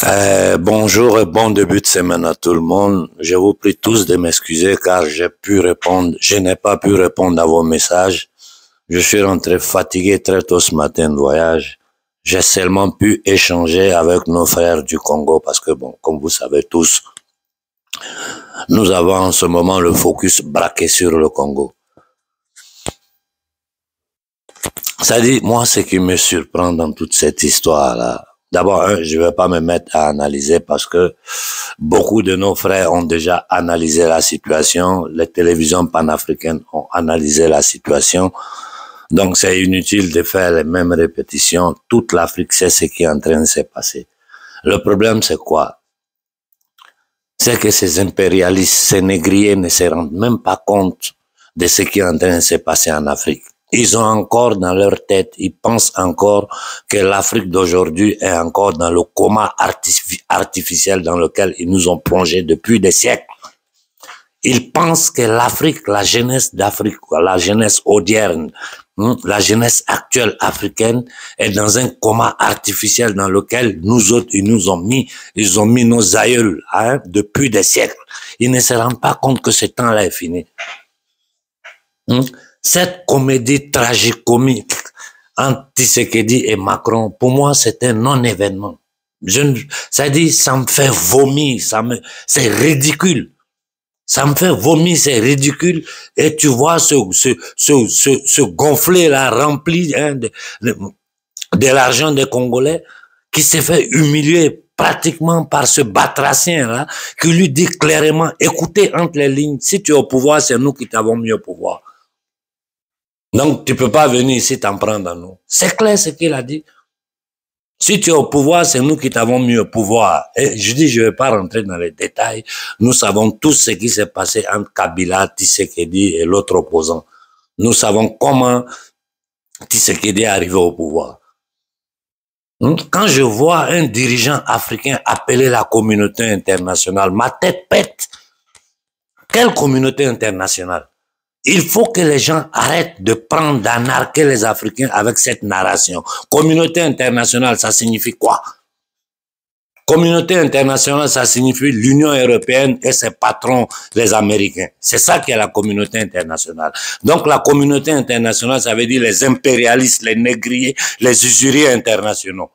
Bonjour et bon début de semaine à tout le monde. Je vous prie tous de m'excuser car je n'ai pas pu répondre à vos messages. Je suis rentré fatigué très tôt ce matin de voyage. J'ai seulement pu échanger avec nos frères du Congo parce que bon, comme vous savez tous, nous avons en ce moment le focus braqué sur le Congo. Ça dit, moi, ce qui me surprend dans toute cette histoire-là, d'abord, je ne vais pas me mettre à analyser parce que beaucoup de nos frères ont déjà analysé la situation. Les télévisions panafricaines ont analysé la situation. Donc, c'est inutile de faire les mêmes répétitions. Toute l'Afrique sait ce qui est en train de se passer. Le problème, c'est quoi? C'est que ces impérialistes, ces négriers ne se rendent même pas compte de ce qui est en train de se passer en Afrique. Ils ont encore dans leur tête, ils pensent encore que l'Afrique d'aujourd'hui est encore dans le coma artificiel dans lequel ils nous ont plongés depuis des siècles. Ils pensent que l'Afrique, la jeunesse d'Afrique, la jeunesse audierne, la jeunesse actuelle africaine est dans un coma artificiel dans lequel nous autres, ils ont mis nos aïeuls, depuis des siècles. Ils ne se rendent pas compte que ce temps-là est fini. Cette comédie tragique-comique entre Tshisekedi et Macron, pour moi, c'est un non-événement. Ça dit, ça me fait vomir, c'est ridicule. Ça me fait vomir, c'est ridicule. Et tu vois ce gonflé-là rempli de l'argent des Congolais qui s'est fait humilier pratiquement par ce batracien-là qui lui dit clairement, écoutez entre les lignes, si tu es au pouvoir, c'est nous qui t'avons mis au pouvoir. Donc, tu peux pas venir ici t'en prendre à nous. C'est clair ce qu'il a dit. Si tu es au pouvoir, c'est nous qui t'avons mis au pouvoir. Et je dis, je vais pas rentrer dans les détails. Nous savons tous ce qui s'est passé entre Kabila, Tshisekedi et l'autre opposant. Nous savons comment Tshisekedi est arrivé au pouvoir. Quand je vois un dirigeant africain appeler la communauté internationale, ma tête pète. Quelle communauté internationale? Il faut que les gens arrêtent de prendre, d'anarquer les Africains avec cette narration. Communauté internationale, ça signifie quoi? Communauté internationale, ça signifie l'Union européenne et ses patrons, les Américains. C'est ça qui est la communauté internationale. Donc la communauté internationale, ça veut dire les impérialistes, les négriers, les usuriers internationaux.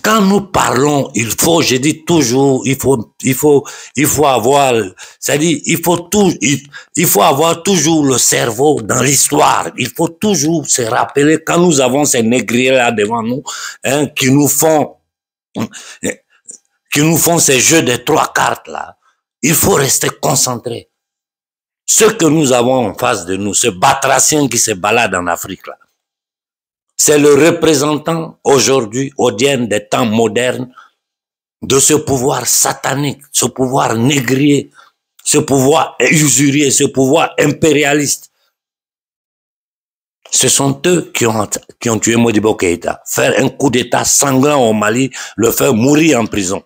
Quand nous parlons, il faut, je dis toujours, il faut avoir, c'est-à-dire, il faut avoir toujours le cerveau dans l'histoire. Il faut toujours se rappeler quand nous avons ces négriers-là devant nous, qui nous font ces jeux de 3 cartes là. Il faut rester concentré. Ce que nous avons en face de nous, ce batracien qui se balade en Afrique là, c'est le représentant aujourd'hui, audienne des temps modernes, de ce pouvoir satanique, ce pouvoir négrier, ce pouvoir usurier, ce pouvoir impérialiste. Ce sont eux qui ont tué Modibo Keïta. Faire un coup d'état sanglant au Mali, le faire mourir en prison.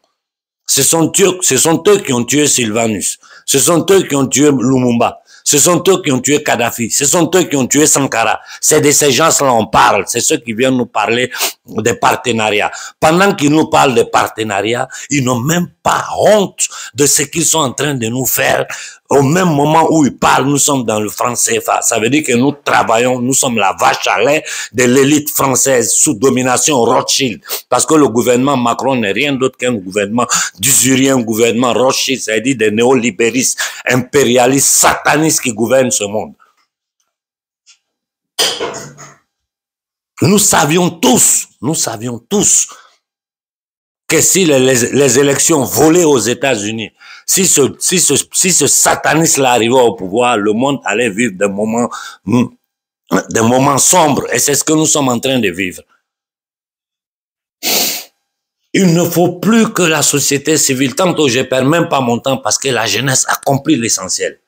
Ce sont eux qui ont tué Sylvanus. Ce sont eux qui ont tué Lumumba. Ce sont eux qui ont tué Kadhafi. Ce sont eux qui ont tué Sankara. C'est de ces gens-là on parle. C'est ceux qui viennent nous parler des partenariats. Pendant qu'ils nous parlent de partenariats, ils n'ont même pas honte de ce qu'ils sont en train de nous faire. Au même moment où ils parlent, nous sommes dans le franc CFA. Ça veut dire que nous travaillons, nous sommes la vache à lait de l'élite française sous domination Rothschild. Parce que le gouvernement Macron n'est rien d'autre qu'un gouvernement d'usurier, un gouvernement Rothschild, c'est-à-dire des néolibéristes, impérialistes, satanistes qui gouvernent ce monde. Nous savions tous que si les élections volaient aux États-Unis, si ce sataniste-là arrivait au pouvoir, le monde allait vivre des moments sombres. Et c'est ce que nous sommes en train de vivre. Il ne faut plus que la société civile, tantôt je perds même pas mon temps parce que la jeunesse a compris l'essentiel.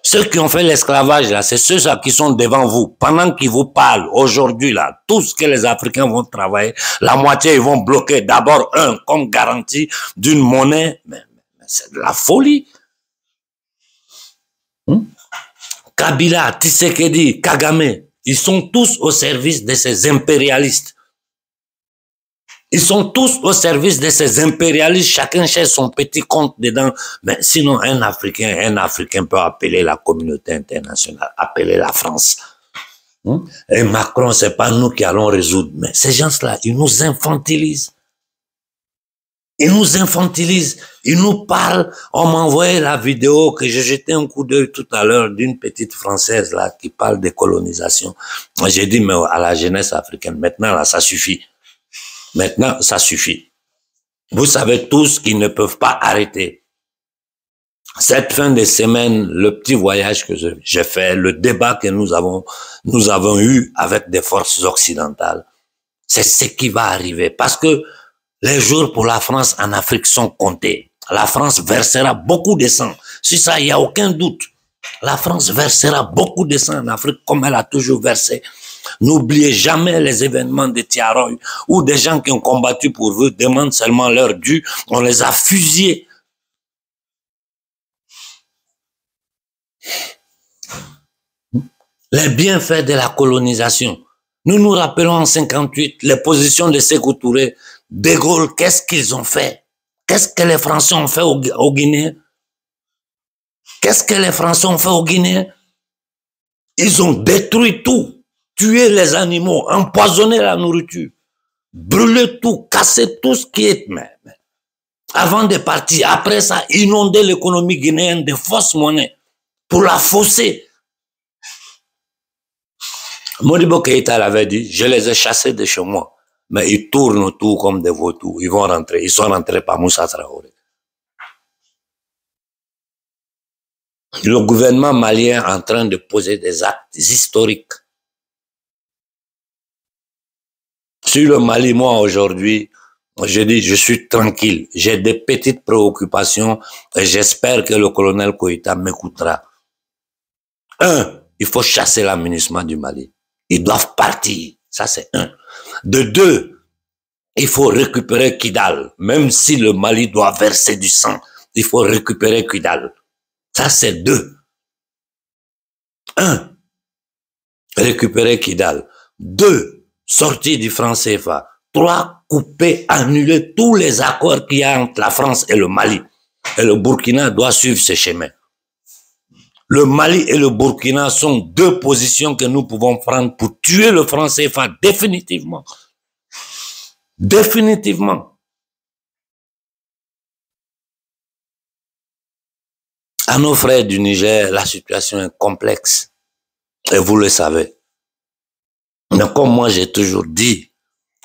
Ceux qui ont fait l'esclavage, là, c'est ceux qui sont devant vous. Pendant qu'ils vous parlent, aujourd'hui, là, tout ce que les Africains vont travailler, la moitié, ils vont bloquer d'abord comme garantie d'une monnaie. Mais c'est de la folie. Kabila, Tshisekedi, Kagame, ils sont tous au service de ces impérialistes. Ils sont tous au service de ces impérialistes, chacun cherche son petit compte dedans. Mais sinon, un Africain peut appeler la communauté internationale, appeler la France. Et Macron, c'est pas nous qui allons résoudre. Mais ces gens-là, ils nous infantilisent. Ils nous infantilisent. Ils nous parlent. On m'a envoyé la vidéo que j'ai jeté un coup d'œil tout à l'heure d'une petite Française là qui parle de colonisation. J'ai dit, mais à la jeunesse africaine, maintenant là, ça suffit. Maintenant, ça suffit. Vous savez tous qu'ils ne peuvent pas arrêter. Cette fin de semaine, le petit voyage que j'ai fait, le débat que nous avons eu avec des forces occidentales, c'est ce qui va arriver. Parce que les jours pour la France en Afrique sont comptés. La France versera beaucoup de sang. Sur ça, il n'y a aucun doute. La France versera beaucoup de sang en Afrique comme elle a toujours versé. N'oubliez jamais les événements de Tiaroy où des gens qui ont combattu pour vous demandent seulement leur dû. On les a fusillés. Les bienfaits de la colonisation. Nous nous rappelons en 58 les positions de Sékou Touré. De Gaulle, qu'est-ce qu'ils ont fait? Qu'est-ce que les Français ont fait au Guinée? Qu'est-ce que les Français ont fait au Guinée? Ils ont détruit tout. Tuer les animaux, empoisonner la nourriture, brûler tout, casser tout ce qui est... Mais, avant de partir, après ça, inonder l'économie guinéenne de fausses monnaies pour la fausser. Modibo Keïta l'avait dit, je les ai chassés de chez moi, mais ils tournent autour comme des vautours, ils vont rentrer, ils sont rentrés par Moussa Traoré. Le gouvernement malien est en train de poser des actes historiques. Sur le Mali, moi, aujourd'hui, je dis, je suis tranquille. J'ai des petites préoccupations et j'espère que le colonel Koïta m'écoutera. Un, il faut chasser l'aménagement du Mali. Ils doivent partir. Ça, c'est un. De deux, il faut récupérer Kidal. Même si le Mali doit verser du sang, il faut récupérer Kidal. Ça, c'est deux. Un, récupérer Kidal. Deux, sortir du franc CFA. Trois, couper, annuler tous les accords qu'il y a entre la France et le Mali. Et le Burkina doit suivre ce chemin. Le Mali et le Burkina sont deux positions que nous pouvons prendre pour tuer le franc CFA définitivement. Définitivement. À nos frères du Niger, la situation est complexe. Et vous le savez. Mais comme moi j'ai toujours dit,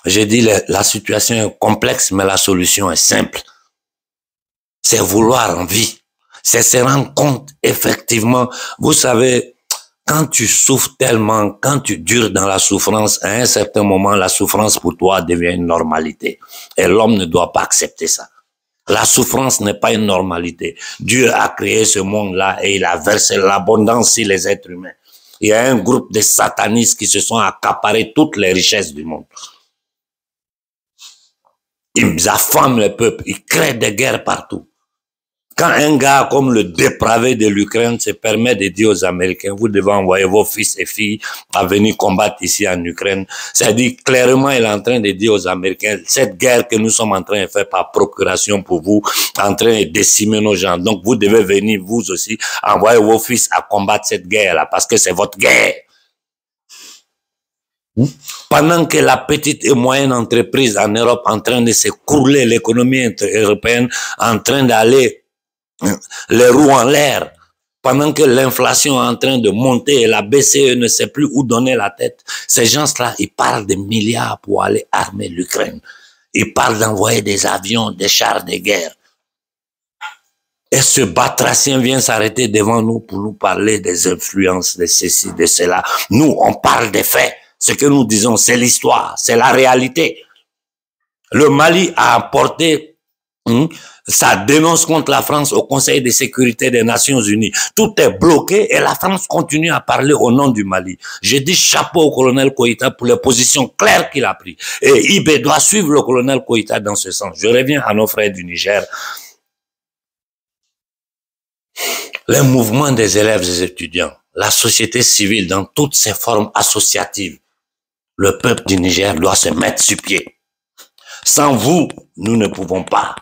j'ai dit la situation est complexe, mais la solution est simple. C'est vouloir en vie. C'est se rendre compte, effectivement. Vous savez, quand tu souffres tellement, quand tu dures dans la souffrance, à un certain moment, la souffrance pour toi devient une normalité. Et l'homme ne doit pas accepter ça. La souffrance n'est pas une normalité. Dieu a créé ce monde-là et il a versé l'abondance sur les êtres humains. Il y a un groupe de satanistes qui se sont accaparés toutes les richesses du monde. Ils affament le peuple, ils créent des guerres partout. Quand un gars comme le dépravé de l'Ukraine se permet de dire aux Américains, vous devez envoyer vos fils et filles à venir combattre ici en Ukraine, c'est-à-dire clairement il est en train de dire aux Américains, cette guerre que nous sommes en train de faire par procuration pour vous, en train de décimer nos gens, donc vous devez venir vous aussi envoyer vos fils à combattre cette guerre-là, parce que c'est votre guerre. Pendant que la petite et moyenne entreprise en Europe en train de se couler, l'économie européenne en train d'aller les roues en l'air, pendant que l'inflation est en train de monter et la BCE ne sait plus où donner la tête, ces gens-là, ils parlent de milliards pour aller armer l'Ukraine. Ils parlent d'envoyer des avions, des chars de guerre. Et ce batracien vient s'arrêter devant nous pour nous parler des influences, de ceci, de cela. Nous, on parle des faits. Ce que nous disons, c'est l'histoire, c'est la réalité. Le Mali a apporté sa dénonce contre la France au Conseil de sécurité des Nations Unies. Tout est bloqué et la France continue à parler au nom du Mali. Je dis chapeau au colonel Koïta pour les positions claires qu'il a prises. Et IB doit suivre le colonel Koïta dans ce sens. Je reviens à nos frères du Niger. Les mouvements des élèves et des étudiants, la société civile dans toutes ses formes associatives, le peuple du Niger doit se mettre sur pied. Sans vous, nous ne pouvons pas.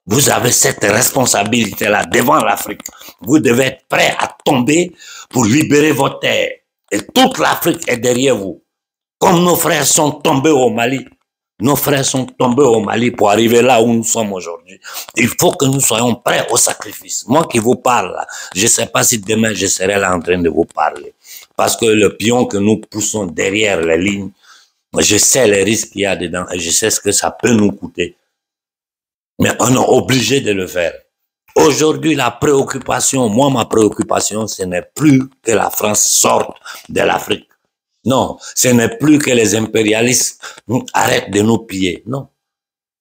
Vous avez cette responsabilité-là devant l'Afrique. Vous devez être prêt à tomber pour libérer votre terre. Et toute l'Afrique est derrière vous. Comme nos frères sont tombés au Mali. Nos frères sont tombés au Mali pour arriver là où nous sommes aujourd'hui. Il faut que nous soyons prêts au sacrifice. Moi qui vous parle là, je ne sais pas si demain je serai là en train de vous parler. Parce que le pion que nous poussons derrière les lignes, je sais les risques qu'il y a dedans et je sais ce que ça peut nous coûter. Mais on est obligé de le faire. Aujourd'hui, la préoccupation, moi, ma préoccupation, ce n'est plus que la France sorte de l'Afrique. Non, ce n'est plus que les impérialistes arrêtent de nous piller. Non.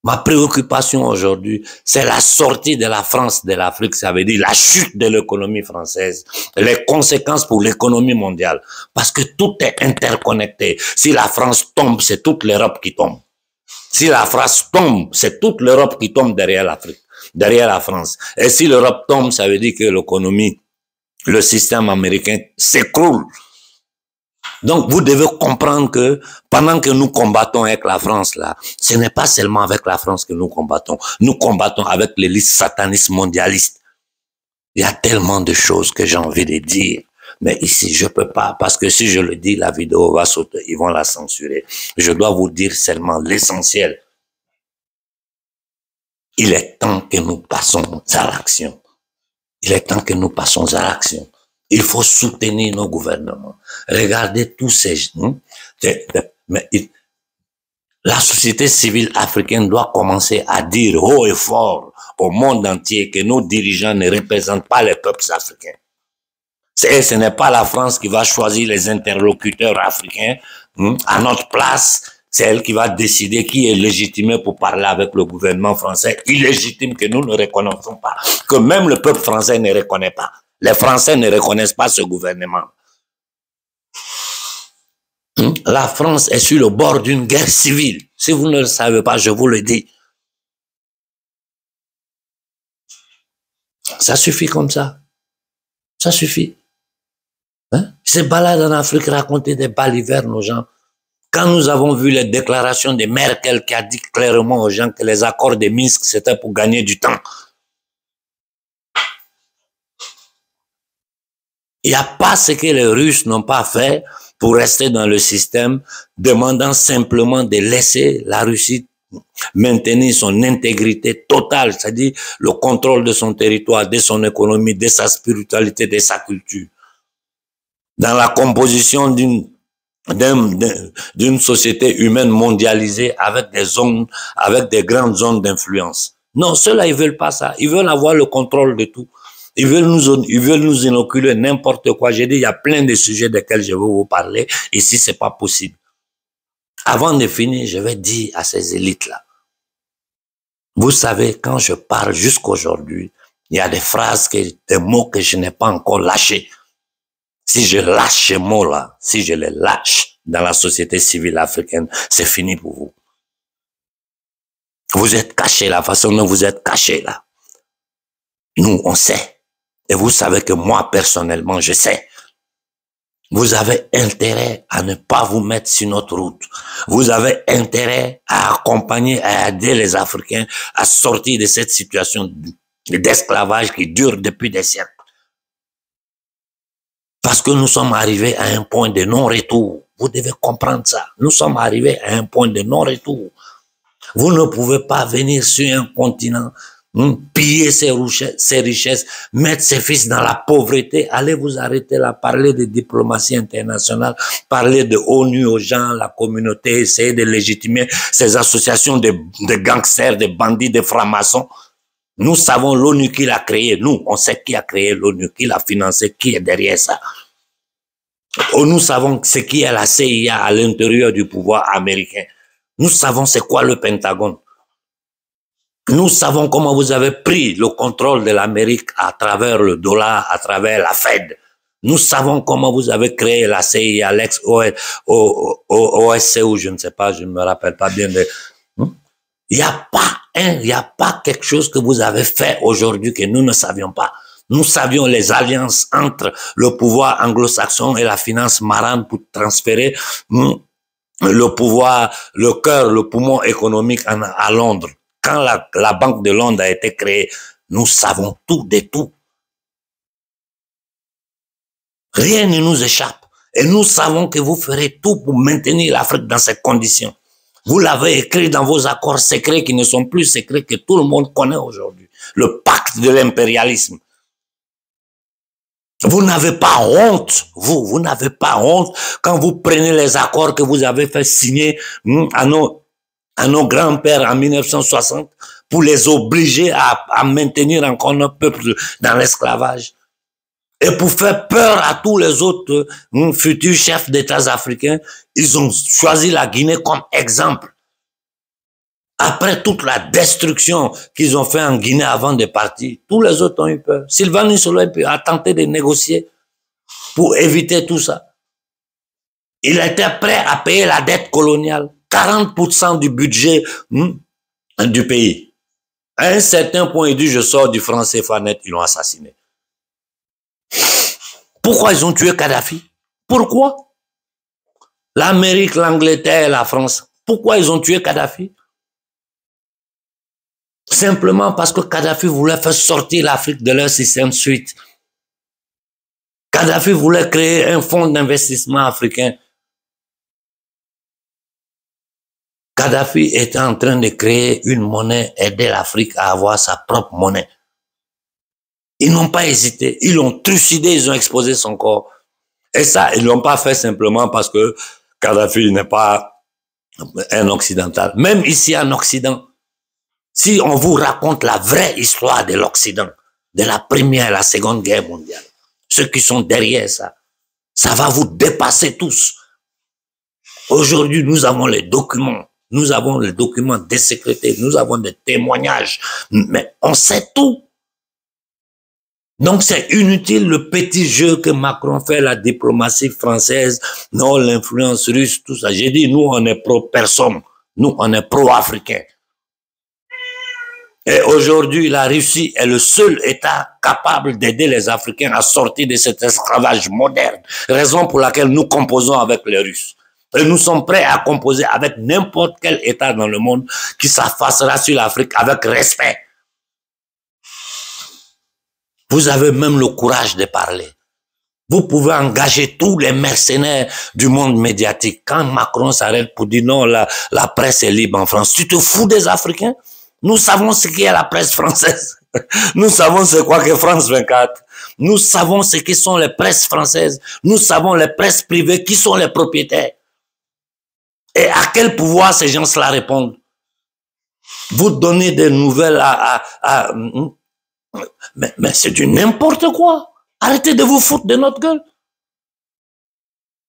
Ma préoccupation aujourd'hui, c'est la sortie de la France de l'Afrique. Ça veut dire la chute de l'économie française, les conséquences pour l'économie mondiale. Parce que tout est interconnecté. Si la France tombe, c'est toute l'Europe qui tombe. Si la France tombe, c'est toute l'Europe qui tombe derrière l'Afrique, derrière la France. Et si l'Europe tombe, ça veut dire que l'économie, le système américain s'écroule. Donc, vous devez comprendre que pendant que nous combattons avec la France, là, ce n'est pas seulement avec la France que nous combattons. Nous combattons avec l'élite sataniste mondialiste. Il y a tellement de choses que j'ai envie de dire. Mais ici, je peux pas, parce que si je le dis, la vidéo va sauter, ils vont la censurer. Je dois vous dire seulement l'essentiel. Il est temps que nous passons à l'action. Il est temps que nous passons à l'action. Il faut soutenir nos gouvernements. Regardez tous ces... la société civile africaine doit commencer à dire haut et fort au monde entier que nos dirigeants ne représentent pas les peuples africains. Ce n'est pas la France qui va choisir les interlocuteurs africains à notre place. C'est elle qui va décider qui est légitimé pour parler avec le gouvernement français, illégitime que nous ne reconnaissons pas, que même le peuple français ne reconnaît pas. Les Français ne reconnaissent pas ce gouvernement. La France est sur le bord d'une guerre civile. Si vous ne le savez pas, je vous le dis. Ça suffit comme ça. Ça suffit. Se balade en Afrique, raconter des balivernes aux gens. Quand nous avons vu les déclarations de Merkel qui a dit clairement aux gens que les accords de Minsk, c'était pour gagner du temps. Il n'y a pas ce que les Russes n'ont pas fait pour rester dans le système, demandant simplement de laisser la Russie maintenir son intégrité totale, c'est-à-dire le contrôle de son territoire, de son économie, de sa spiritualité, de sa culture. Dans la composition d'une société humaine mondialisée avec des zones, avec des grandes zones d'influence. Non, ceux-là, ils veulent pas ça. Ils veulent avoir le contrôle de tout. Ils veulent nous inoculer n'importe quoi. J'ai dit, il y a plein de sujets desquels je veux vous parler. Ici, c'est pas possible. Avant de finir, je vais dire à ces élites-là. Vous savez, quand je parle jusqu'aujourd'hui, il y a des phrases, des mots que je n'ai pas encore lâchés. Si je lâche ces mots-là, si je les lâche dans la société civile africaine, c'est fini pour vous. Vous êtes cachés, la façon dont vous êtes cachés là. Nous, on sait. Et vous savez que moi, personnellement, je sais. Vous avez intérêt à ne pas vous mettre sur notre route. Vous avez intérêt à accompagner, à aider les Africains à sortir de cette situation d'esclavage qui dure depuis des siècles. Parce que nous sommes arrivés à un point de non-retour. Vous devez comprendre ça. Nous sommes arrivés à un point de non-retour. Vous ne pouvez pas venir sur un continent, piller ses richesses, mettre ses fils dans la pauvreté. Allez vous arrêter là, parler de diplomatie internationale, parler de ONU aux gens, la communauté, essayer de légitimer ces associations de gangsters, de bandits, de francs-maçons. Nous savons l'ONU qui l'a créé. Nous, on sait qui a créé l'ONU, qui l'a financé, qui est derrière ça. Nous savons ce qui est la CIA à l'intérieur du pouvoir américain. Nous savons c'est quoi le Pentagone. Nous savons comment vous avez pris le contrôle de l'Amérique à travers le dollar, à travers la Fed. Nous savons comment vous avez créé la CIA, l'ex-OSCE, ou je ne sais pas, je ne me rappelle pas bien de... Il n'y a pas quelque chose que vous avez fait aujourd'hui que nous ne savions pas. Nous savions les alliances entre le pouvoir anglo-saxon et la finance marrane pour transférer le pouvoir, le cœur, le poumon économique à Londres. Quand la Banque de Londres a été créée, nous savons tout de tout. Rien ne nous échappe. Et nous savons que vous ferez tout pour maintenir l'Afrique dans ces conditions. Vous l'avez écrit dans vos accords secrets qui ne sont plus secrets, que tout le monde connaît aujourd'hui. Le pacte de l'impérialisme. Vous n'avez pas honte, vous n'avez pas honte quand vous prenez les accords que vous avez fait signer à nos grands-pères en 1960 pour les obliger à maintenir encore notre peuple dans l'esclavage. Et pour faire peur à tous les autres futurs chefs d'État africains, ils ont choisi la Guinée comme exemple. Après toute la destruction qu'ils ont fait en Guinée avant de partir, tous les autres ont eu peur. Sylvain Nisolo a tenté de négocier pour éviter tout ça. Il était prêt à payer la dette coloniale, 40% du budget du pays. À un certain point, il dit, je sors du franc CFA net, ils l'ont assassiné. Pourquoi ils ont tué Kadhafi? Pourquoi? L'Amérique, l'Angleterre, la France, pourquoi ils ont tué Kadhafi? Simplement parce que Kadhafi voulait faire sortir l'Afrique de leur système suite. Kadhafi voulait créer un fonds d'investissement africain. Kadhafi était en train de créer une monnaie, aider l'Afrique à avoir sa propre monnaie. Ils n'ont pas hésité, ils l'ont trucidé, ils ont exposé son corps. Et ça, ils ne l'ont pas fait simplement parce que Kadhafi n'est pas un occidental. Même ici en Occident, si on vous raconte la vraie histoire de l'Occident, de la Première et la Seconde Guerre mondiale, ceux qui sont derrière ça, ça va vous dépasser tous. Aujourd'hui, nous avons les documents. Nous avons les documents désécrétés. Nous avons des témoignages. Mais on sait tout. Donc, c'est inutile le petit jeu que Macron fait, la diplomatie française, non, l'influence russe, tout ça. J'ai dit, nous, on est pro-personne. Nous, on est pro-africain. Et aujourd'hui, la Russie est le seul État capable d'aider les Africains à sortir de cet esclavage moderne. Raison pour laquelle nous composons avec les Russes. Et nous sommes prêts à composer avec n'importe quel État dans le monde qui s'effacera sur l'Afrique avec respect. Vous avez même le courage de parler. Vous pouvez engager tous les mercenaires du monde médiatique. Quand Macron s'arrête pour dire non, la presse est libre en France, tu te fous des Africains? Nous savons ce qu'est la presse française. Nous savons c'est quoi que France 24. Nous savons ce que sont les presses françaises. Nous savons les presses privées, qui sont les propriétaires. Et à quel pouvoir ces gens-là répondent? Vous donnez des nouvelles mais c'est du n'importe quoi. Arrêtez de vous foutre de notre gueule.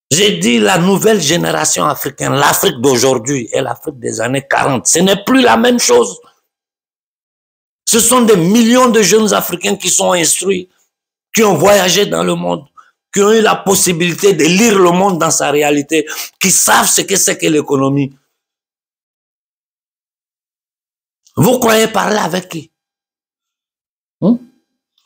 J'ai dit la nouvelle génération africaine, l'Afrique d'aujourd'hui et l'Afrique des années 40, ce n'est plus la même chose. Ce sont des millions de jeunes Africains qui sont instruits, qui ont voyagé dans le monde, qui ont eu la possibilité de lire le monde dans sa réalité, qui savent ce que c'est que l'économie. Vous croyez parler avec qui?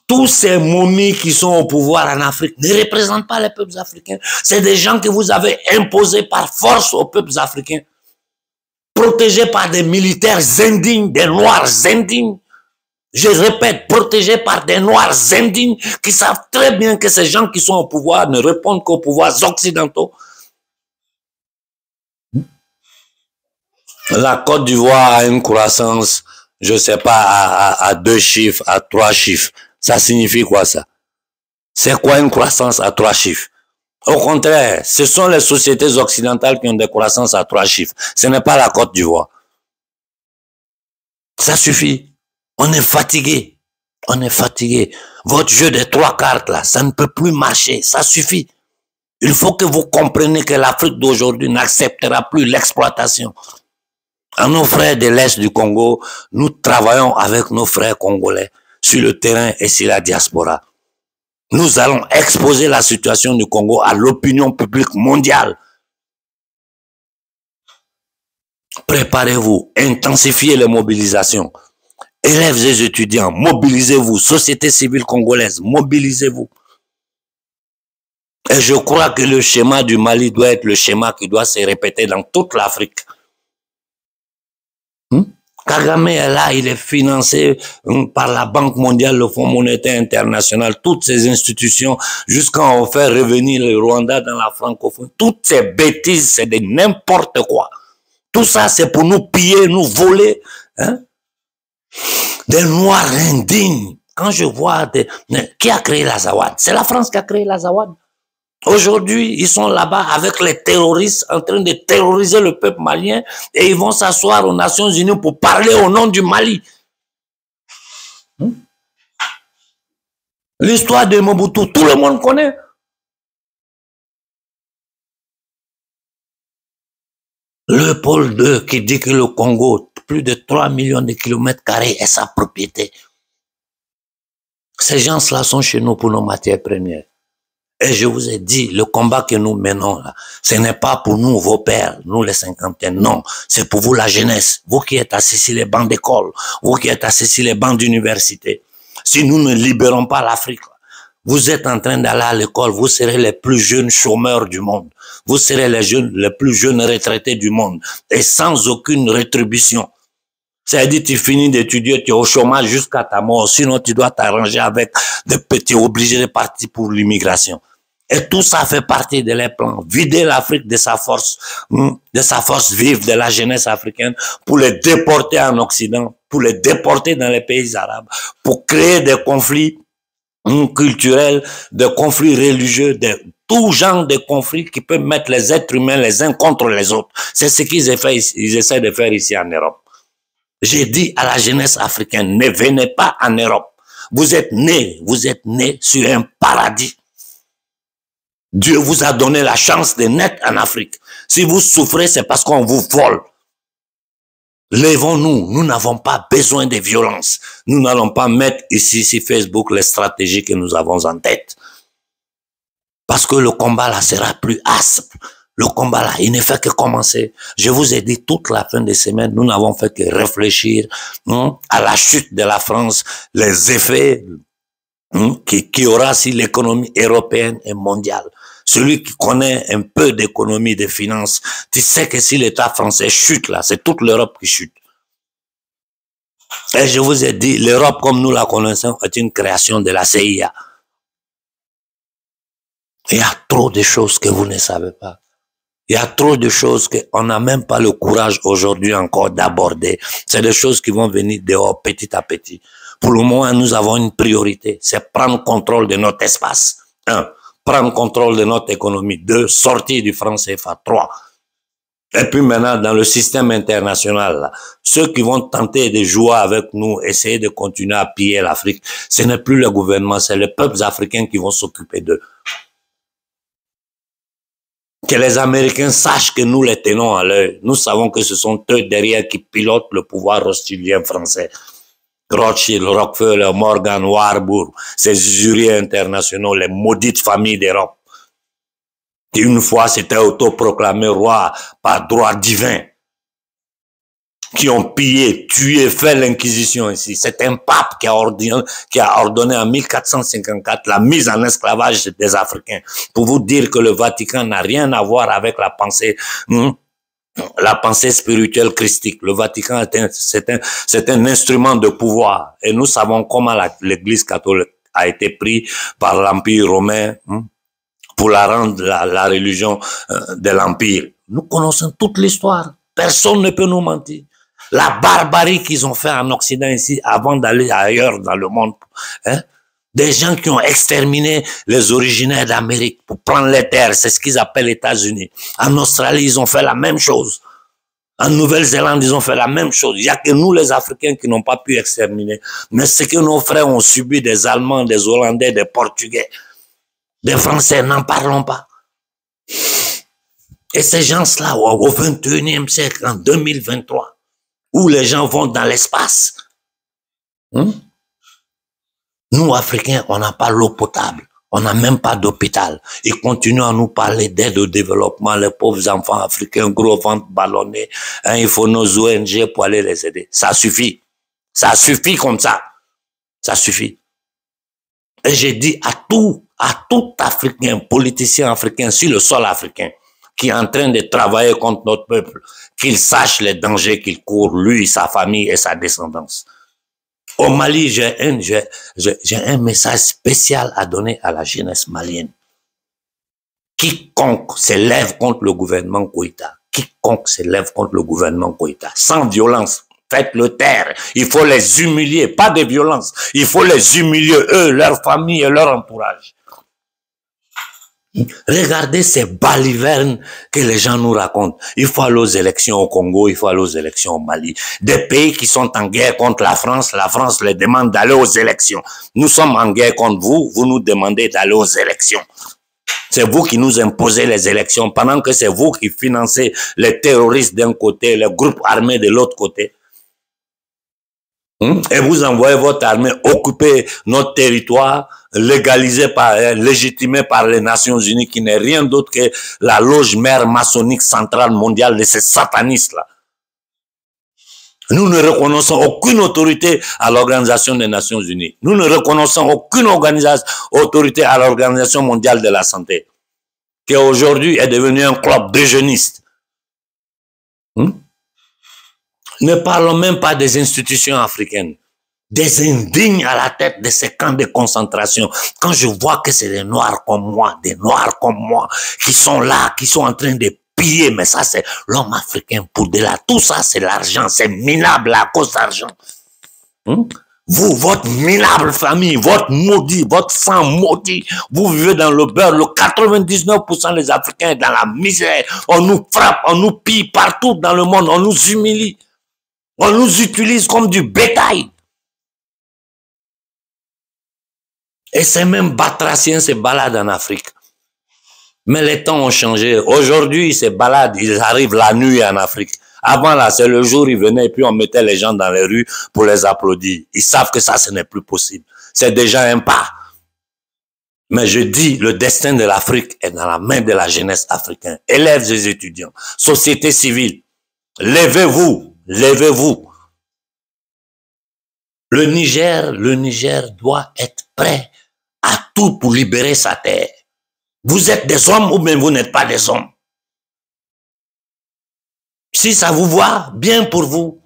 Tous ces momies qui sont au pouvoir en Afrique ne représentent pas les peuples africains. C'est des gens que vous avez imposés par force aux peuples africains, protégés par des militaires indignes, des noirs indignes. Je répète, protégés par des noirs indignes qui savent très bien que ces gens qui sont au pouvoir ne répondent qu'aux pouvoirs occidentaux. La Côte d'Ivoire a une croissance, je ne sais pas, à 2 chiffres, à 3 chiffres. Ça signifie quoi ça? C'est quoi une croissance à 3 chiffres? Au contraire, ce sont les sociétés occidentales qui ont des croissances à 3 chiffres. Ce n'est pas la Côte d'Ivoire. Ça suffit. On est fatigué. On est fatigué. Votre jeu des 3 cartes là, ça ne peut plus marcher. Ça suffit. Il faut que vous compreniez que l'Afrique d'aujourd'hui n'acceptera plus l'exploitation. À nos frères de l'Est du Congo, nous travaillons avec nos frères congolais sur le terrain et sur la diaspora. Nous allons exposer la situation du Congo à l'opinion publique mondiale. Préparez-vous, intensifiez les mobilisations. Élèves et étudiants, mobilisez-vous. Société civile congolaise, mobilisez-vous. Et je crois que le schéma du Mali doit être le schéma qui doit se répéter dans toute l'Afrique. Kagame est là, il est financé par la Banque mondiale, le Fonds monétaire international, toutes ces institutions, jusqu'à en faire revenir le Rwanda dans la francophonie. Toutes ces bêtises, c'est de n'importe quoi. Tout ça, c'est pour nous piller, nous voler. Hein? Des Noirs indignes. Quand je vois qui a créé l'Azawad? C'est la France qui a créé l'Azawad. Aujourd'hui, ils sont là-bas avec les terroristes en train de terroriser le peuple malien et ils vont s'asseoir aux Nations Unies pour parler au nom du Mali. L'histoire de Mobutu, tout le monde connaît. Le pôle 2 qui dit que le Congo, plus de 3 millions de kilomètres carrés est sa propriété. Ces gens-là sont chez nous pour nos matières premières. Et je vous ai dit, le combat que nous menons là, ce n'est pas pour nous, vos pères, nous les cinquantaines, non. C'est pour vous la jeunesse, vous qui êtes assis sur les bancs d'école, vous qui êtes assis sur les bancs d'université. Si nous ne libérons pas l'Afrique, vous êtes en train d'aller à l'école, vous serez les plus jeunes chômeurs du monde. Vous serez les plus jeunes retraités du monde. Et sans aucune rétribution. C'est-à-dire, tu finis d'étudier, tu es au chômage jusqu'à ta mort. Sinon, tu dois t'arranger avec des petits obligés de partir pour l'immigration. Et tout ça fait partie de les plans. Vider l'Afrique de sa force vive de la jeunesse africaine pour les déporter en Occident, pour les déporter dans les pays arabes, pour créer des conflits culturels, des conflits religieux, tout genre de conflits qui peuvent mettre les êtres humains les uns contre les autres. C'est ce qu'ils essaient de faire ici en Europe. J'ai dit à la jeunesse africaine, ne venez pas en Europe. Vous êtes nés sur un paradis. Dieu vous a donné la chance de naître en Afrique. Si vous souffrez, c'est parce qu'on vous vole. Lèvons-nous, nous n'avons pas besoin de violence. Nous n'allons pas mettre ici sur Facebook les stratégies que nous avons en tête. Parce que le combat là sera plus aspre. Le combat là, il ne fait que commencer. Je vous ai dit toute la fin de semaine, nous n'avons fait que réfléchir à la chute de la France, les effets qui aura sur l'économie européenne et mondiale. Celui qui connaît un peu d'économie, de finances, tu sais que si l'État français chute là, c'est toute l'Europe qui chute. Et je vous ai dit, l'Europe comme nous la connaissons est une création de la CIA. Il y a trop de choses que vous ne savez pas. Il y a trop de choses qu'on n'a même pas le courage aujourd'hui encore d'aborder. C'est des choses qui vont venir dehors petit à petit. Pour le moment, nous avons une priorité, c'est prendre contrôle de notre espace. 1. Prendre contrôle de notre économie. 2. Sortir du franc CFA. 3. Et puis maintenant, dans le système international, là, ceux qui vont tenter de jouer avec nous, essayer de continuer à piller l'Afrique, ce n'est plus le gouvernement, c'est les peuples africains qui vont s'occuper d'eux. Que les Américains sachent que nous les tenons à l'œil. Nous savons que ce sont eux derrière qui pilotent le pouvoir rothschildien français. Rothschild, Rockefeller, Morgan, Warburg, ces usuriers internationaux, les maudites familles d'Europe, qui une fois s'étaient autoproclamés rois par droit divin, qui ont pillé, tué, fait l'inquisition ici. C'est un pape qui a ordonné en 1454 la mise en esclavage des Africains, pour vous dire que le Vatican n'a rien à voir avec la pensée spirituelle christique. Le Vatican c'est un instrument de pouvoir. Et nous savons comment l'Église catholique a été prise par l'Empire romain pour la rendre la religion de l'Empire. Nous connaissons toute l'histoire. Personne ne peut nous mentir. La barbarie qu'ils ont fait en Occident ici avant d'aller ailleurs dans le monde. Des gens qui ont exterminé les originaires d'Amérique pour prendre les terres, c'est ce qu'ils appellent les États-Unis. En Australie, ils ont fait la même chose. En Nouvelle-Zélande, ils ont fait la même chose. Il n'y a que nous, les Africains, qui n'ont pas pu exterminer. Mais ce que nos frères ont subi des Allemands, des Hollandais, des Portugais, des Français, n'en parlons pas. Et ces gens-là, au 21e siècle, en 2023, où les gens vont dans l'espace, nous, Africains, on n'a pas l'eau potable. On n'a même pas d'hôpital. Ils continuent à nous parler d'aide au développement, les pauvres enfants africains, gros ventre ballonnés. Il faut nos ONG pour aller les aider. Ça suffit. Ça suffit comme ça. Ça suffit. Et j'ai dit à à tout Africain, politicien africain sur le sol africain, qui est en train de travailler contre notre peuple, qu'il sache les dangers qu'il court, lui, sa famille et sa descendance. Au Mali, j'ai un message spécial à donner à la jeunesse malienne. Quiconque s'élève contre le gouvernement Koïta, sans violence, faites-le taire. Il faut les humilier, pas de violence. Il faut les humilier, eux, leur famille et leur entourage. Regardez ces balivernes que les gens nous racontent. Il faut aller aux élections au Congo, il faut aller aux élections au Mali. Des pays qui sont en guerre contre la France les demande d'aller aux élections. Nous sommes en guerre contre vous, vous nous demandez d'aller aux élections. C'est vous qui nous imposez les élections, pendant que c'est vous qui financez les terroristes d'un côté, les groupes armés de l'autre côté. Et vous envoyez votre armée occuper notre territoire, légitimé par les Nations Unies, qui n'est rien d'autre que la loge mère maçonnique centrale mondiale de ces satanistes-là. Nous ne reconnaissons aucune autorité à l'Organisation des Nations Unies. Nous ne reconnaissons aucune autorité à l'Organisation mondiale de la santé, qui aujourd'hui est devenue un club de jeunistes. Ne parlons même pas des institutions africaines. Des indignes à la tête de ces camps de concentration. Quand je vois que c'est des noirs comme moi, qui sont là, qui sont en train de piller, mais ça c'est l'homme africain pour de là. Tout ça c'est l'argent, c'est minable à cause d'argent. Vous, votre minable famille, votre maudit, votre sang maudit, vous vivez dans le beurre. Le 99% des Africains dans la misère. On nous frappe, on nous pille partout dans le monde, on nous humilie. On nous utilise comme du bétail. Et ces mêmes batraciens se baladent en Afrique. Mais les temps ont changé. Aujourd'hui, ils se baladent, ils arrivent la nuit en Afrique. Avant là, c'est le jour, ils venaient et puis on mettait les gens dans les rues pour les applaudir. Ils savent que ça, ce n'est plus possible. C'est déjà un pas. Mais je dis, le destin de l'Afrique est dans la main de la jeunesse africaine. Élèves et étudiants, société civile, levez-vous, levez-vous. Le Niger doit être prêt à tout pour libérer sa terre. Vous êtes des hommes ou bien vous n'êtes pas des hommes. Si ça vous voit, bien pour vous.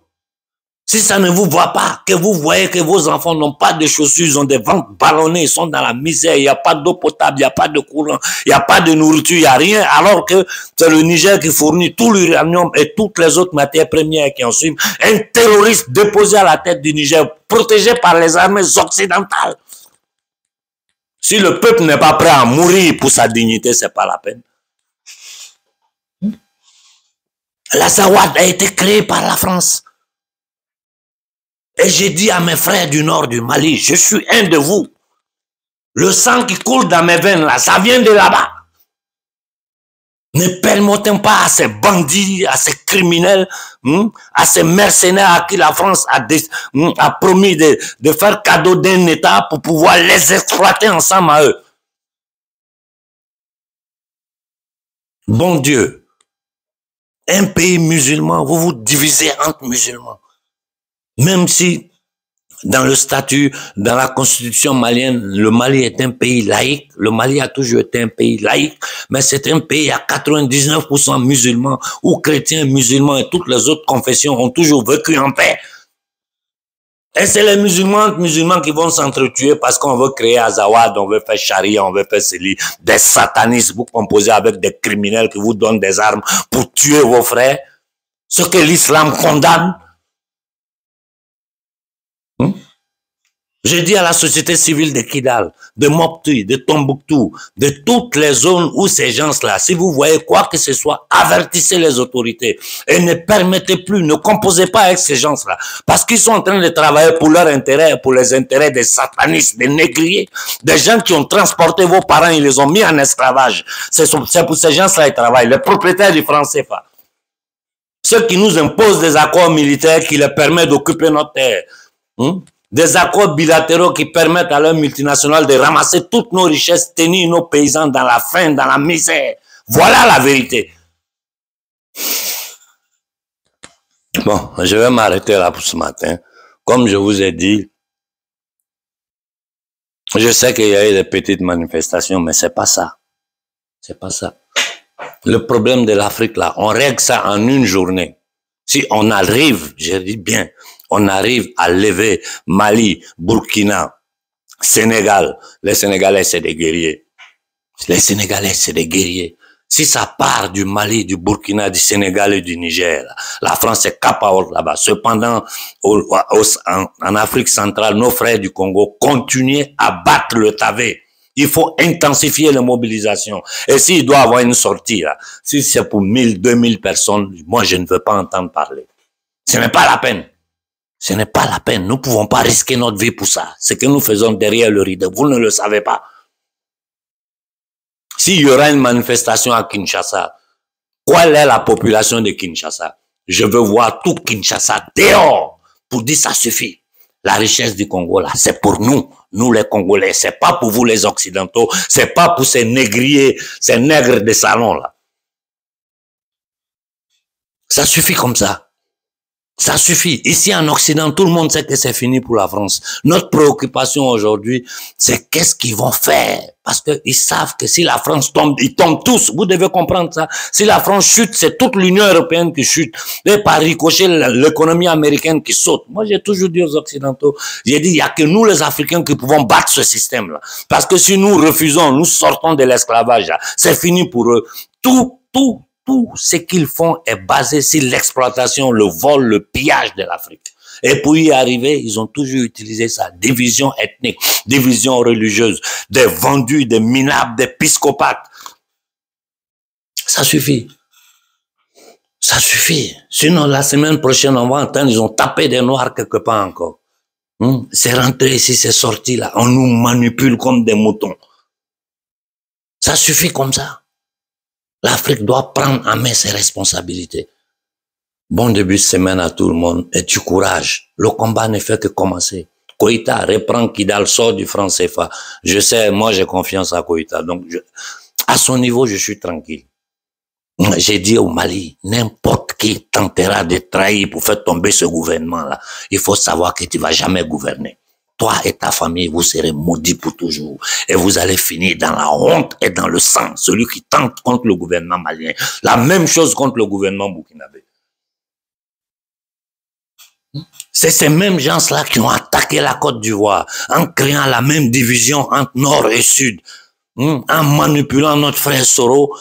Si ça ne vous voit pas, que vous voyez que vos enfants n'ont pas de chaussures, ils ont des ventres ballonnés, ils sont dans la misère, il n'y a pas d'eau potable, il n'y a pas de courant, il n'y a pas de nourriture, il n'y a rien, alors que c'est le Niger qui fournit tout l'uranium et toutes les autres matières premières qui en suivent. Un terroriste déposé à la tête du Niger, protégé par les armées occidentales. Si le peuple n'est pas prêt à mourir pour sa dignité, c'est pas la peine. La Zawad a été créée par la France. Et j'ai dit à mes frères du nord du Mali, je suis un de vous. Le sang qui coule dans mes veines, là, ça vient de là-bas. Ne permettons pas à ces bandits, à ces criminels, à ces mercenaires à qui la France a promis de faire cadeau d'un État pour pouvoir les exploiter ensemble à eux. Bon Dieu, un pays musulman, vous vous divisez entre musulmans. Même si dans le statut, dans la constitution malienne, le Mali est un pays laïque, le Mali a toujours été un pays laïque, mais c'est un pays à 99% musulmans ou chrétiens, musulmans et toutes les autres confessions ont toujours vécu en paix. Et c'est les musulmans qui vont s'entretuer parce qu'on veut créer Azawad, on veut faire charia, on veut faire celi, des satanistes, vous composez avec des criminels qui vous donnent des armes pour tuer vos frères. Ce que l'islam condamne. Je dis à la société civile de Kidal, de Mopti, de Tombouctou, de toutes les zones où ces gens-là, si vous voyez quoi que ce soit, avertissez les autorités et ne permettez plus, ne composez pas avec ces gens-là parce qu'ils sont en train de travailler pour leurs intérêts, pour les intérêts des satanistes, des négriers, des gens qui ont transporté vos parents, ils les ont mis en esclavage. C'est pour ces gens-là qu'ils travaillent, les propriétaires du franc CFA. Ceux qui nous imposent des accords militaires qui leur permettent d'occuper notre terre. Des accords bilatéraux qui permettent à leurs multinationales de ramasser toutes nos richesses, tenir nos paysans dans la faim, dans la misère. Voilà la vérité. Bon, je vais m'arrêter là pour ce matin. Comme je vous ai dit, Je sais qu'il y a eu des petites manifestations, mais c'est pas ça. C'est pas ça. Le problème de l'Afrique, là, on règle ça en une journée. Si on arrive, je dis bien, on arrive à lever Mali, Burkina, Sénégal. Les Sénégalais, c'est des guerriers. Les Sénégalais, c'est des guerriers. Si ça part du Mali, du Burkina, du Sénégal et du Niger, la France est capable là-bas. Cependant, en Afrique centrale, nos frères du Congo continuent à battre le tavé. Il faut intensifier les mobilisations. Et s'il doit avoir une sortie, là, si c'est pour 1000, 2000 personnes, moi, je ne veux pas entendre parler. Ce n'est pas la peine. Ce n'est pas la peine. Nous ne pouvons pas risquer notre vie pour ça. Ce que nous faisons derrière le rideau, vous ne le savez pas. S'il y aura une manifestation à Kinshasa, quelle est la population de Kinshasa? Je veux voir tout Kinshasa dehors pour dire ça suffit. La richesse du Congo, là, c'est pour nous, nous les Congolais. C'est pas pour vous les Occidentaux. C'est pas pour ces négriers, ces nègres de salon, là. Ça suffit comme ça. Ça suffit. Ici en Occident, tout le monde sait que c'est fini pour la France. Notre préoccupation aujourd'hui, c'est qu'est-ce qu'ils vont faire. Parce qu'ils savent que si la France tombe, ils tombent tous. Vous devez comprendre ça. Si la France chute, c'est toute l'Union européenne qui chute. Et par ricochet, l'économie américaine qui saute. Moi, j'ai toujours dit aux Occidentaux, j'ai dit, il n'y a que nous les Africains qui pouvons battre ce système-là. Parce que si nous refusons, nous sortons de l'esclavage, c'est fini pour eux. Tout ce qu'ils font est basé sur l'exploitation, le vol, le pillage de l'Afrique. Et pour y arriver, ils ont toujours utilisé ça. Division ethnique, division religieuse, des vendus, des minables, des psychopathes. Ça suffit. Ça suffit. Sinon, la semaine prochaine, on va entendre, ils ont tapé des noirs quelque part encore. C'est rentré ici, c'est sorti là. On nous manipule comme des moutons. Ça suffit comme ça. L'Afrique doit prendre en main ses responsabilités. Bon début de semaine à tout le monde et du courage. Le combat ne fait que commencer. Koïta reprend Kidal, sort du franc CFA. Je sais, moi j'ai confiance à Koïta. Donc, à son niveau, je suis tranquille. J'ai dit au Mali, n'importe qui tentera de trahir pour faire tomber ce gouvernement-là. Il faut savoir que tu vas jamais gouverner. Toi et ta famille, vous serez maudits pour toujours. Et vous allez finir dans la honte et dans le sang. Celui qui tente contre le gouvernement malien. La même chose contre le gouvernement burkinabé. C'est ces mêmes gens-là qui ont attaqué la Côte d'Ivoire en créant la même division entre Nord et Sud. En manipulant notre frère Soro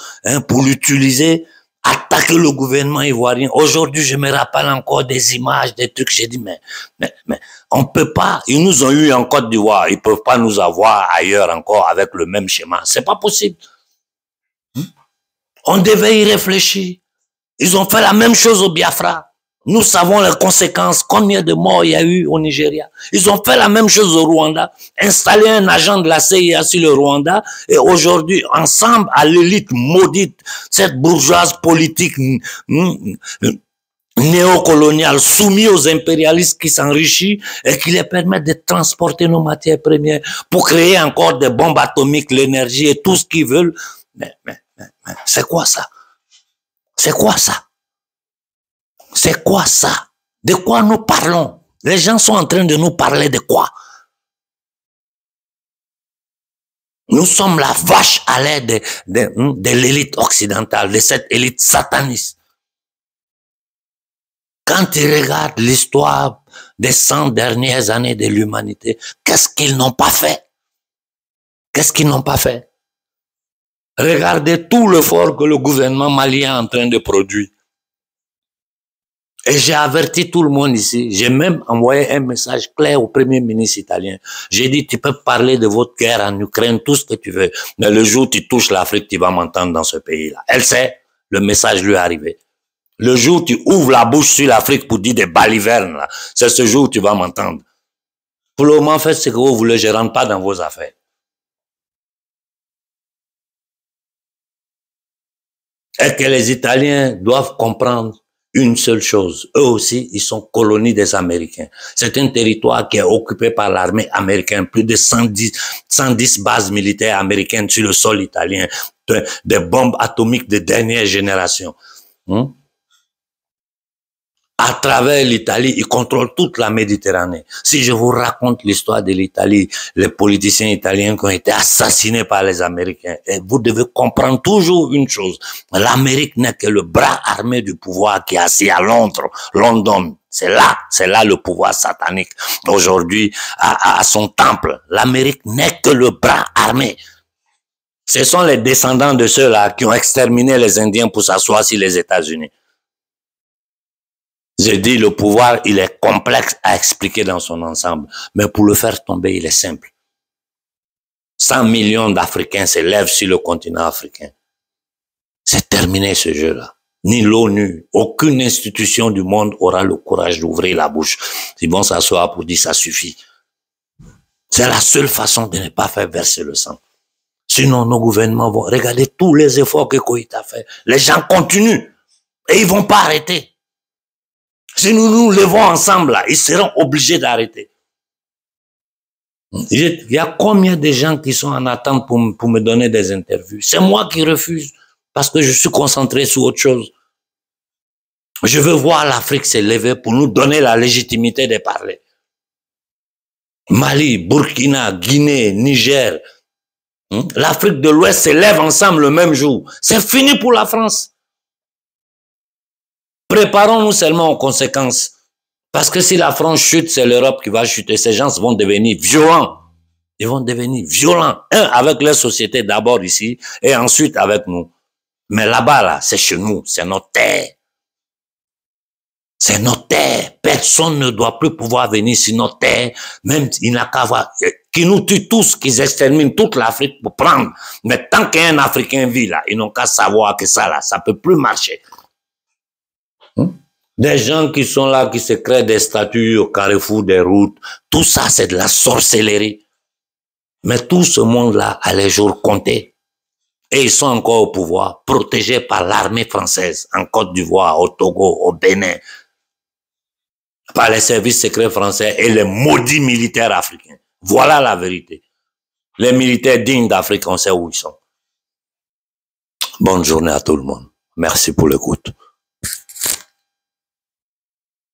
pour l'utiliser, attaquer le gouvernement ivoirien. Aujourd'hui, je me rappelle encore des images, des trucs. J'ai dit, mais on peut pas. Ils nous ont eu en Côte d'Ivoire. Ils peuvent pas nous avoir ailleurs encore avec le même schéma. C'est pas possible. On devait y réfléchir. Ils ont fait la même chose au Biafra. Nous savons les conséquences, combien de morts il y a eu au Nigeria. Ils ont fait la même chose au Rwanda, installé un agent de la CIA sur le Rwanda, et aujourd'hui, ensemble, à l'élite maudite, cette bourgeoise politique néocoloniale soumise aux impérialistes qui s'enrichissent et qui les permettent de transporter nos matières premières pour créer encore des bombes atomiques, l'énergie et tout ce qu'ils veulent. Mais c'est quoi ça? C'est quoi ça? C'est quoi ça? De quoi nous parlons? Les gens sont en train de nous parler de quoi? Nous sommes la vache à lait de l'élite occidentale, de cette élite sataniste. Quand tu regardes l'histoire des 100 dernières années de l'humanité, qu'est-ce qu'ils n'ont pas fait? Qu'est-ce qu'ils n'ont pas fait? Regardez tout l'effort que le gouvernement malien est en train de produire. Et j'ai averti tout le monde ici. J'ai même envoyé un message clair au premier ministre italien. J'ai dit, tu peux parler de votre guerre en Ukraine, tout ce que tu veux. Mais le jour où tu touches l'Afrique, tu vas m'entendre dans ce pays-là. Elle sait, le message lui est arrivé. Le jour où tu ouvres la bouche sur l'Afrique pour dire des balivernes, là, c'est ce jour où tu vas m'entendre. Pour le moment, faites ce que vous voulez, je ne rentre pas dans vos affaires. Et que les Italiens doivent comprendre une seule chose. Eux aussi, ils sont colonies des Américains. C'est un territoire qui est occupé par l'armée américaine. Plus de 110 bases militaires américaines sur le sol italien. Des bombes atomiques de dernière génération. À travers l'Italie, ils contrôlent toute la Méditerranée. Si je vous raconte l'histoire de l'Italie, les politiciens italiens qui ont été assassinés par les Américains, et vous devez comprendre toujours une chose. L'Amérique n'est que le bras armé du pouvoir qui est assis à Londres, London. C'est là le pouvoir satanique. Aujourd'hui, à son temple, l'Amérique n'est que le bras armé. Ce sont les descendants de ceux-là qui ont exterminé les Indiens pour s'asseoir sur les États-Unis. Je dis, le pouvoir, il est complexe à expliquer dans son ensemble. Mais pour le faire tomber, il est simple. 100 millions d'Africains se lèvent sur le continent africain. C'est terminé ce jeu-là. Ni l'ONU, aucune institution du monde aura le courage d'ouvrir la bouche. Ils vont s'asseoir pour dire ça suffit. C'est la seule façon de ne pas faire verser le sang. Sinon, nos gouvernements vont regarder tous les efforts que Koïta a fait. Les gens continuent et ils vont pas arrêter. Si nous nous levons ensemble, là, ils seront obligés d'arrêter. Il y a combien de gens qui sont en attente pour me donner des interviews? C'est moi qui refuse parce que je suis concentré sur autre chose. Je veux voir l'Afrique se lever pour nous donner la légitimité de parler. Mali, Burkina, Guinée, Niger, l'Afrique de l'Ouest se lève ensemble le même jour. C'est fini pour la France. Préparons-nous seulement aux conséquences. Parce que si la France chute, c'est l'Europe qui va chuter. Ces gens vont devenir violents. Ils vont devenir violents. Un, avec leur société d'abord ici, et ensuite avec nous. Mais là-bas, là, c'est chez nous. C'est notre terre. C'est notre terre. Personne ne doit plus pouvoir venir sur notre terre. Même, il n'a qu'à voir, qui nous tuent tous, qu'ils exterminent toute l'Afrique pour prendre. Mais tant qu'un Africain vit là, ils n'ont qu'à savoir que ça là, ça peut plus marcher. Des gens qui sont là, qui se créent des statues au carrefour des routes, tout ça c'est de la sorcellerie. Mais tout ce monde-là a les jours comptés. Et ils sont encore au pouvoir, protégés par l'armée française, en Côte d'Ivoire, au Togo, au Bénin, par les services secrets français et les maudits militaires africains. Voilà la vérité. Les militaires dignes d'Afrique, on sait où ils sont. Bonne journée à tout le monde. Merci pour l'écoute.